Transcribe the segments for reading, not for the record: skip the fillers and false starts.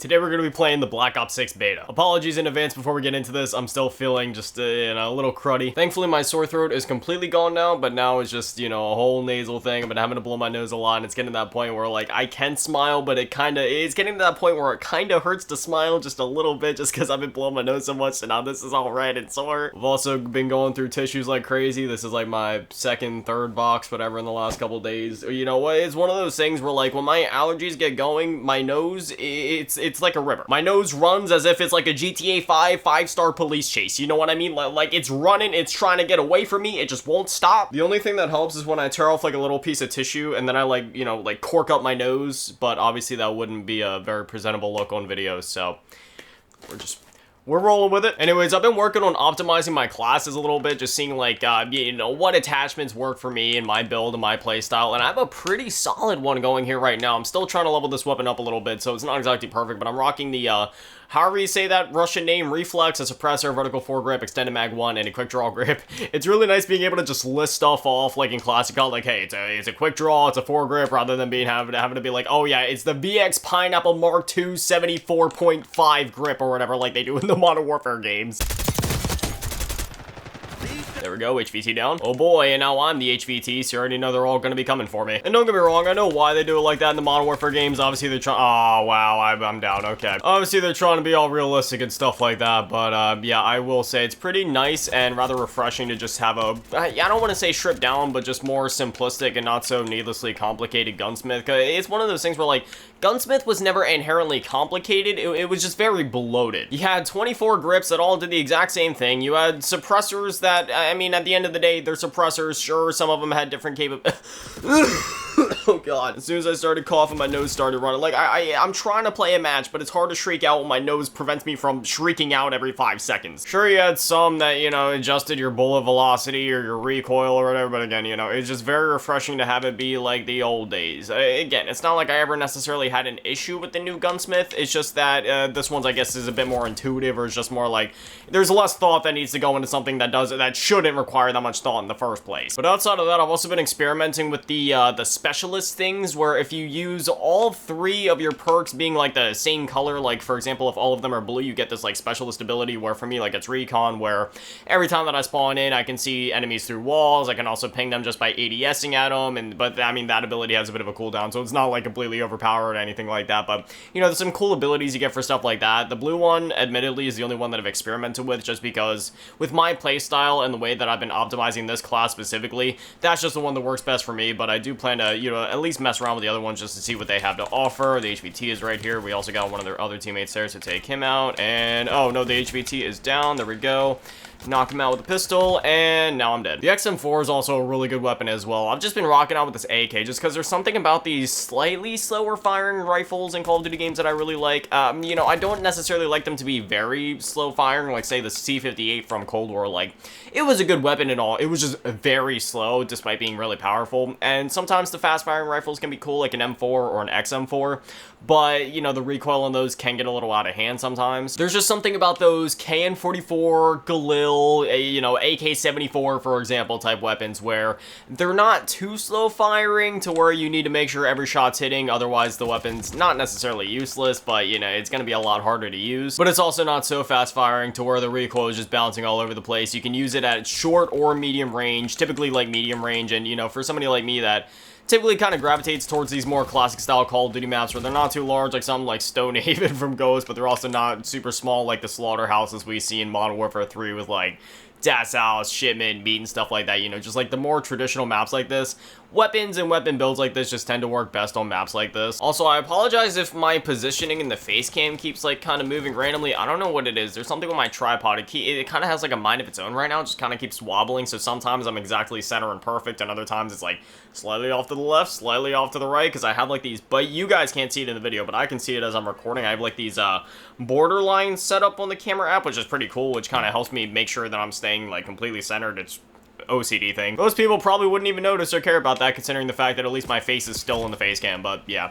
Today we're going to be playing the Black Ops 6 beta. Apologies in advance before we get into this, I'm still feeling just, a little cruddy. Thankfully my sore throat is completely gone now, but now it's just, a whole nasal thing. I've been having to blow my nose a lot, and it's getting to that point where, like, I can smile, but it's getting to that point where it kinda hurts to smile just a little bit, just because I've been blowing my nose so much, and now this is all red and sore. I've also been going through tissues like crazy. This is like my second, third box, whatever, in the last couple days. You know what, it's one of those things where, like, when my allergies get going, my nose, it's like a river. My nose runs as if it's like a GTA 5 5-star police chase. You know what I mean? Like it's running, it's trying to get away from me. It just won't stop. The only thing that helps is when I tear off like a little piece of tissue and then I like cork up my nose. But obviously that wouldn't be a very presentable look on videos. So we're rolling with it. Anyways, I've been working on optimizing my classes a little bit, just seeing like, what attachments work for me and my build and my playstyle, and I have a pretty solid one going here right now. I'm still trying to level this weapon up a little bit, so it's not exactly perfect, but I'm rocking the, however you say that Russian name, Reflex, a suppressor, vertical foregrip, extended mag 1, and a quick draw grip. It's really nice being able to just list stuff off, like in Classic COD, like, hey, it's a quick draw, it's a foregrip, rather than having to be like, oh yeah, it's the VX Pineapple Mark II 74.5 grip, or whatever, like they do in the Modern Warfare games. There we go, HVT down. Oh boy, and now I'm the HVT, so you already know they're all gonna be coming for me. And don't get me wrong, I know why they do it like that in the Modern Warfare games. Obviously they're trying— oh wow, I'm down, okay. Obviously they're trying to be all realistic and stuff like that, but yeah, I will say it's pretty nice and rather refreshing to just have a— I don't want to say stripped down, but just more simplistic and not so needlessly complicated gunsmith. Cause it's one of those things where, like, gunsmith was never inherently complicated, it was just very bloated. You had 24 grips that all did the exact same thing. You had suppressors that, I mean, at the end of the day, they're suppressors. Sure, some of them had different oh god. As soon as I started coughing, my nose started running. Like, I'm trying to play a match, but it's hard to shriek out when my nose prevents me from shrieking out every 5 seconds. Sure, you had some that, adjusted your bullet velocity or your recoil or whatever, but again, it's just very refreshing to have it be like the old days. Again, it's not like I ever necessarily had an issue with the new gunsmith. It's just that this one's, I guess, is a bit more intuitive, or it's just more like there's less thought that needs to go into something that shouldn't require that much thought in the first place. But outside of that, I've also been experimenting with the specialist things, where if you use all 3 of your perks being like the same color, like for example, if all of them are blue, you get this like specialist ability where for me, like, it's recon, where every time that I spawn in, I can see enemies through walls. I can also ping them just by ADSing at them, but I mean, that ability has a bit of a cooldown, so it's not like completely overpowered or anything like that, but there's some cool abilities you get for stuff like that. The blue one, admittedly, is the only one that I've experimented with, just because with my playstyle and the way that I've been optimizing this class specifically, that's just the one that works best for me. But I do plan to, at least mess around with the other ones just to see what they have to offer. The HVT is right here. We also got one of their other teammates there, so take him out. And oh no, the HVT is down. There we go. Knock him out with a pistol, and now I'm dead. The XM4 is also a really good weapon as well. I've just been rocking out with this AK just because there's something about these slightly slower firing rifles in Call of Duty games that I really like. I don't necessarily like them to be very slow firing, like say the C58 from Cold War. Like, it was a good weapon and all, it was just very slow despite being really powerful. And sometimes the fast firing rifles can be cool, like an M4 or an XM4, but the recoil on those can get a little out of hand sometimes. There's just something about those KN-44, Galil, AK-74, for example, type weapons where they're not too slow firing to where you need to make sure every shot's hitting, otherwise the weapon's not necessarily useless, but it's gonna be a lot harder to use. But it's also not so fast firing to where the recoil is just bouncing all over the place. You can use it at short or medium range, typically like medium range, and for somebody like me that typically kind of gravitates towards these more classic style Call of Duty maps where they're not too large like something like Stonehaven from Ghost, but they're also not super small like the slaughterhouses we see in Modern Warfare 3 with like Dachau, Shipment, Meat, and stuff like that, just like the more traditional maps like this. Weapons and weapon builds like this just tend to work best on maps like this. Also, I apologize if my positioning in the face cam keeps like kind of moving randomly. I don't know what it is. There's something with my tripod. It kind of has like a mind of its own right now. It just kind of keeps wobbling. So sometimes I'm exactly center and perfect, and other times it's like slightly off to the left, slightly off to the right, because I have like these, but you guys can't see it in the video, but I can see it as I'm recording. I have like these border lines set up on the camera app, which is pretty cool, which kind of helps me make sure that I'm staying like completely centered. It's OCD thing. Most people probably wouldn't even notice or care about that, considering the fact that at least my face is still in the face cam, but yeah.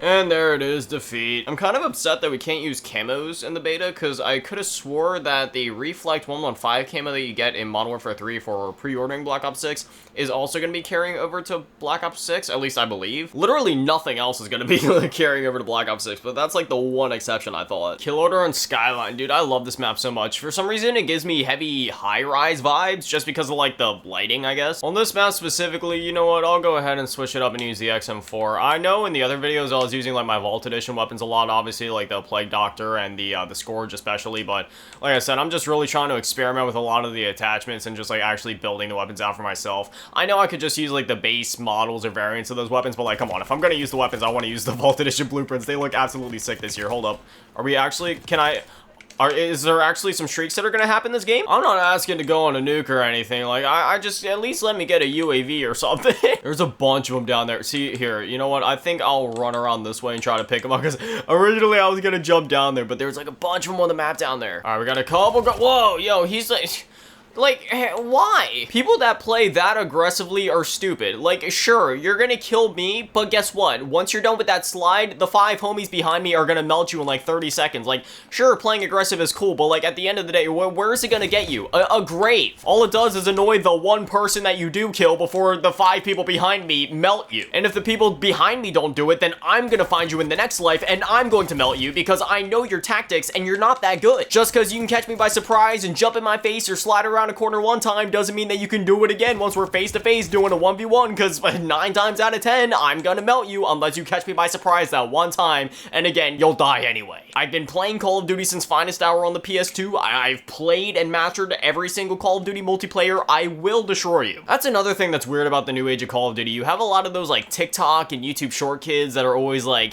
And there it is, defeat. I'm kind of upset that we can't use camos in the beta, because I could have swore that the Reflect 115 camo that you get in Modern Warfare 3 for pre-ordering Black Ops 6 is also going to be carrying over to Black Ops 6, at least I believe. Literally nothing else is going to be carrying over to Black Ops 6, but that's like the one exception, I thought. Kill Order on Skyline, dude, I love this map so much. For some reason, it gives me heavy high-rise vibes, just because of like the lighting, I guess. On this map specifically, you know what, I'll go ahead and switch it up and use the XM4. I know in the other videos I was using like my Vault Edition weapons a lot, obviously, like the Plague Doctor and the Scourge especially, but like I said, I'm just really trying to experiment with a lot of the attachments and just like actually building the weapons out for myself. I know I could just use like the base models or variants of those weapons, but like, come on, if I'm gonna use the weapons, I want to use the Vault Edition blueprints. They look absolutely sick this year. Hold up. Are we actually, is there actually some streaks that are gonna happen this game? I'm not asking to go on a nuke or anything. Like, I just, at least let me get a UAV or something. There's a bunch of them down there. See, here, you know what? I think I'll run around this way and try to pick them up, because originally I was gonna jump down there, but there's like a bunch of them on the map down there. All right, we got a couple, whoa, yo, he's like, why? People that play that aggressively are stupid. Like, sure, you're gonna kill me, but guess what? Once you're done with that slide, the 5 homies behind me are gonna melt you in like 30 seconds. Like, sure, playing aggressive is cool, but like, at the end of the day, where is it gonna get you? A grave. All it does is annoy the one person that you do kill before the 5 people behind me melt you. And if the people behind me don't do it, then I'm gonna find you in the next life, and I'm going to melt you, because I know your tactics, and you're not that good. Just because you can catch me by surprise and jump in my face or slide around a corner one time doesn't mean that you can do it again once we're face to face doing a 1v1, because 9 times out of 10 I'm gonna melt you unless you catch me by surprise that one time, and again, you'll die anyway. I've been playing Call of Duty since Finest Hour on the PS2. I've played and mastered every single Call of Duty multiplayer. I will destroy you. That's another thing that's weird about the new age of Call of Duty. You have a lot of those like TikTok and YouTube short kids that are always like,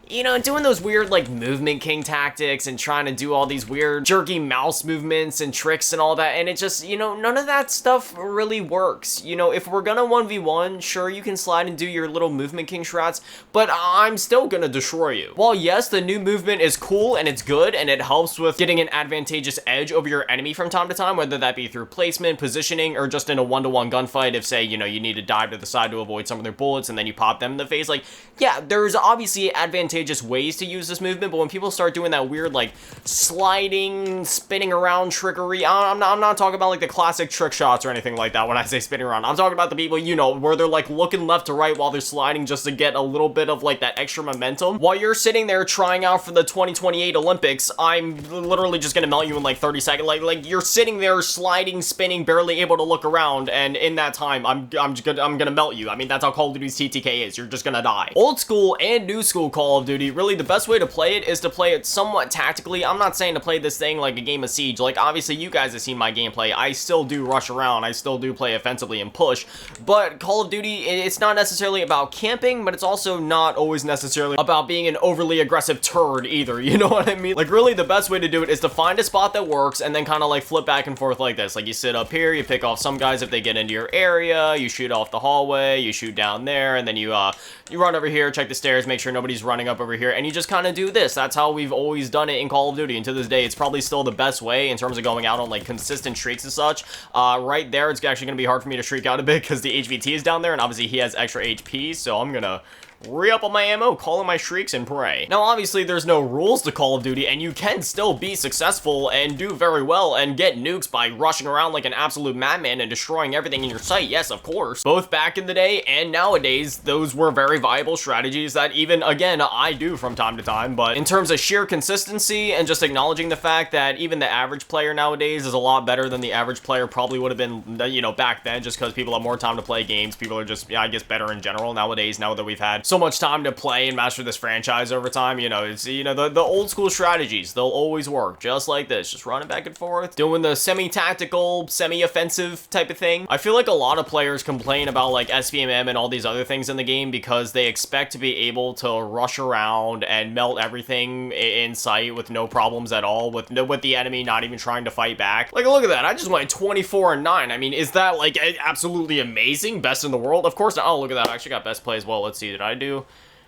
you know, doing those weird, like, Movement King tactics and trying to do all these weird jerky mouse movements and tricks and all that, and it just, you know, none of that stuff really works. You know, if we're gonna 1v1, sure, you can slide and do your little Movement King strats, but I'm still gonna destroy you. While, yes, the new movement is cool and it's good, and it helps with getting an advantageous edge over your enemy from time to time, whether that be through placement, positioning, or just in a one-to-one gunfight, if, say, you know, you need to dive to the side to avoid some of their bullets, and then you pop them in the face, like, yeah, there's obviously advantageous ways to use this movement, but when people start doing that weird, like, sliding, spinning around trickery, I'm not talking about, like, the classic trick shots or anything like that when I say spinning around. I'm talking about the people, you know, where they're, like, looking left to right while they're sliding just to get a little bit of, like, that extra momentum. While you're sitting there trying out for the 2028 Olympics, I'm literally just gonna melt you in, like, 30 seconds. Like, you're sitting there sliding, spinning, barely able to look around, and in that time, I'm gonna melt you. I mean, that's how Call of Duty's TTK is. You're just gonna die. Old school and new school Call of Duty, really the best way to play it is to play it somewhat tactically. I'm not saying to play this thing like a game of Siege. Like, obviously, you guys have seen my gameplay. I still do rush around. I still do play offensively and push. But Call of Duty, it's not necessarily about camping, but it's also not always necessarily about being an overly aggressive turd either. You know what I mean? Like, really, the best way to do it is to find a spot that works and then kind of like flip back and forth like this. Like, you sit up here, you pick off some guys if they get into your area, you shoot off the hallway, you shoot down there, and then you run over here, check the stairs, make sure nobody's running up over here, and you just kind of do this. That's how we've always done it in Call of Duty, and to this day, it's probably still the best way in terms of going out on, like, consistent streaks and such. Right there, it's actually going to be hard for me to streak out a bit because the HVT is down there, and obviously he has extra HP, so I'm gonna re-up on my ammo, call in my shrieks, and pray. Now, obviously, there's no rules to Call of Duty, and you can still be successful and do very well and get nukes by rushing around like an absolute madman and destroying everything in your sight. Yes, of course. Both back in the day and nowadays, those were very viable strategies that even, again, I do from time to time, but in terms of sheer consistency and just acknowledging the fact that even the average player nowadays is a lot better than the average player probably would have been, you know, back then, just because people have more time to play games. People are just, yeah, I guess, better in general nowadays, now that we've had so much time to play and master this franchise over time. You know, it's, you know, the old school strategies, they'll always work, just like this, just running back and forth, doing the semi-tactical, semi-offensive type of thing. I feel like a lot of players complain about, like, SVMM and all these other things in the game because they expect to be able to rush around and melt everything in sight with no problems at all, with the enemy not even trying to fight back. Like, look at that, I just went 24-9. I mean, is that, like, absolutely amazing? Best in the world? Of course not. Oh, look at that, I actually got best play as well. Let's see, did I do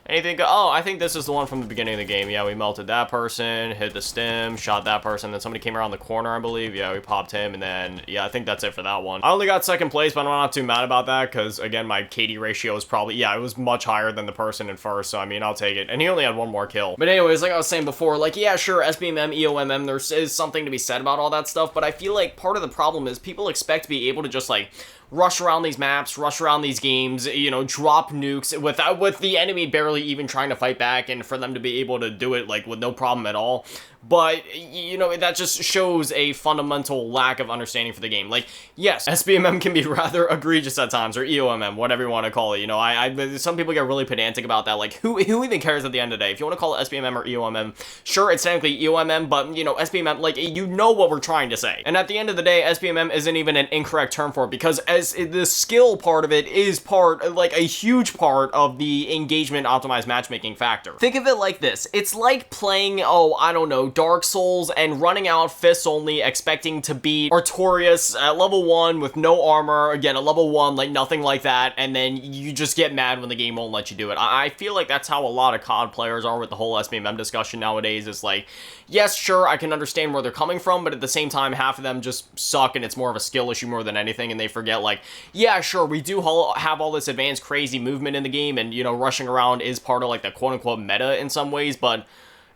Anything go? Oh, I think this is the one from the beginning of the game. Yeah, we melted that person, hit the stim, shot that person, then somebody came around the corner, I believe. Yeah, we popped him, and then, yeah, I think that's it for that one. I only got second place, but I'm not too mad about that, because, again, my KD ratio is probably, yeah, it was much higher than the person in first, so, I mean, I'll take it. And he only had one more kill. But anyways, like I was saying before, like, yeah, sure, SBMM, EOMM, there is something to be said about all that stuff, but I feel like part of the problem is people expect to be able to just, like, rush around these maps, rush around these games, you know, drop nukes with the enemy barely even trying to fight back, and for them to be able to do it, like, with no problem at all. But, you know, that just shows a fundamental lack of understanding for the game. Like, yes, SBMM can be rather egregious at times, or EOMM, whatever you want to call it. You know, some people get really pedantic about that. Like, who even cares at the end of the day? If you want to call it SBMM or EOMM, sure, it's technically EOMM, but, you know, SBMM, like, you know what we're trying to say. And at the end of the day, SBMM isn't even an incorrect term for it, because as the skill part of it is part, like, a huge part of the engagement optimized matchmaking factor. Think of it like this. It's like playing, oh, I don't know, Dark Souls and running out fists only, expecting to beat Artorias at level 1 with no armor, again, at level 1, like, nothing like that, and then you just get mad when the game won't let you do it. I feel like that's how a lot of COD players are with the whole SBMM discussion nowadays. It's like, yes, sure, I can understand where they're coming from, but at the same time, half of them just suck, and it's more of a skill issue more than anything, and they forget, like, yeah, sure, we do have all this advanced, crazy movement in the game, and, you know, rushing around is part of, like, the quote-unquote meta in some ways, but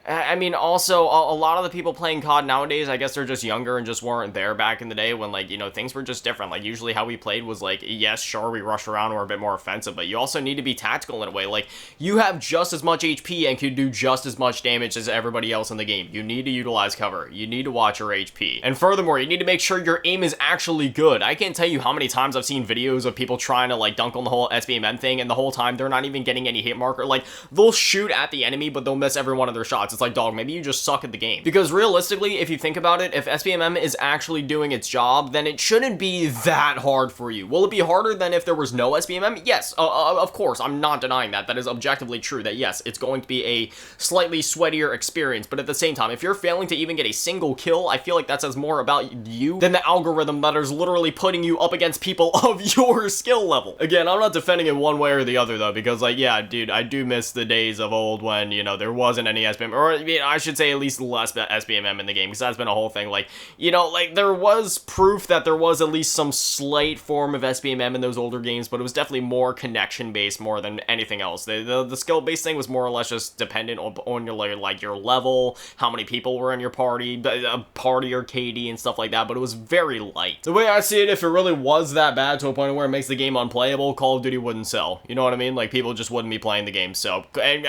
I mean, also, a lot of the people playing COD nowadays, I guess they're just younger and just weren't there back in the day when, like, you know, things were just different. Like, usually how we played was, like, yes, sure, we rush around, we're a bit more offensive, but you also need to be tactical in a way. Like, you have just as much HP and can do just as much damage as everybody else in the game. You need to utilize cover. You need to watch your HP. And furthermore, you need to make sure your aim is actually good. I can't tell you how many times I've seen videos of people trying to, like, dunk on the whole SBMM thing, and the whole time they're not even getting any hit marker. Like, they'll shoot at the enemy, but they'll miss every one of their shots. It's like, dog, maybe you just suck at the game. Because realistically, if you think about it, if SBMM is actually doing its job, then it shouldn't be that hard for you. Will it be harder than if there was no SBMM? Yes, of course, I'm not denying that. That is objectively true, that yes, it's going to be a slightly sweatier experience, but at the same time, if you're failing to even get a single kill, I feel like that says more about you than the algorithm that is literally putting you up against people of your skill level. Again, I'm not defending it one way or the other, though, because, like, yeah, dude, I do miss the days of old when, you know, there wasn't any SBMM, or, I mean, I should say at least less SBMM in the game, because that's been a whole thing. Like, you know, like, there was proof that there was at least some slight form of SBMM in those older games, but it was definitely more connection-based more than anything else. The skill-based thing was more or less just dependent on your, like, your level, how many people were in your party, a party or KD and stuff like that, but it was very light. The way I see it, if it really was that bad to a point where it makes the game unplayable, Call of Duty wouldn't sell. You know what I mean? Like, people just wouldn't be playing the game, so, and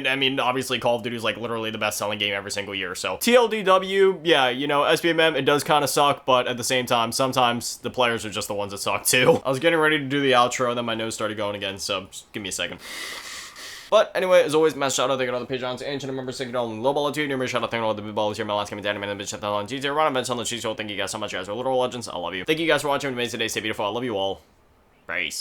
I mean, obviously, Call of Duty is, like, literally the best-selling game every single year, so. TLDW, yeah, you know, SBMM, it does kind of suck, but at the same time, sometimes the players are just the ones that suck, too. I was getting ready to do the outro, and then my nose started going again, so just give me a second. But anyway, as always, mass shout out, thank you to all the Patreons and channel members, thank you to all the low ball to you, shout out, thank you to all the big balls here, my last game, Danny, man, bitch, on GZ, run on bench on the cheese show, thank you guys so much, you guys are literal legends, I love you. Thank you guys for watching, have an amazing day, stay beautiful, I love you all, peace.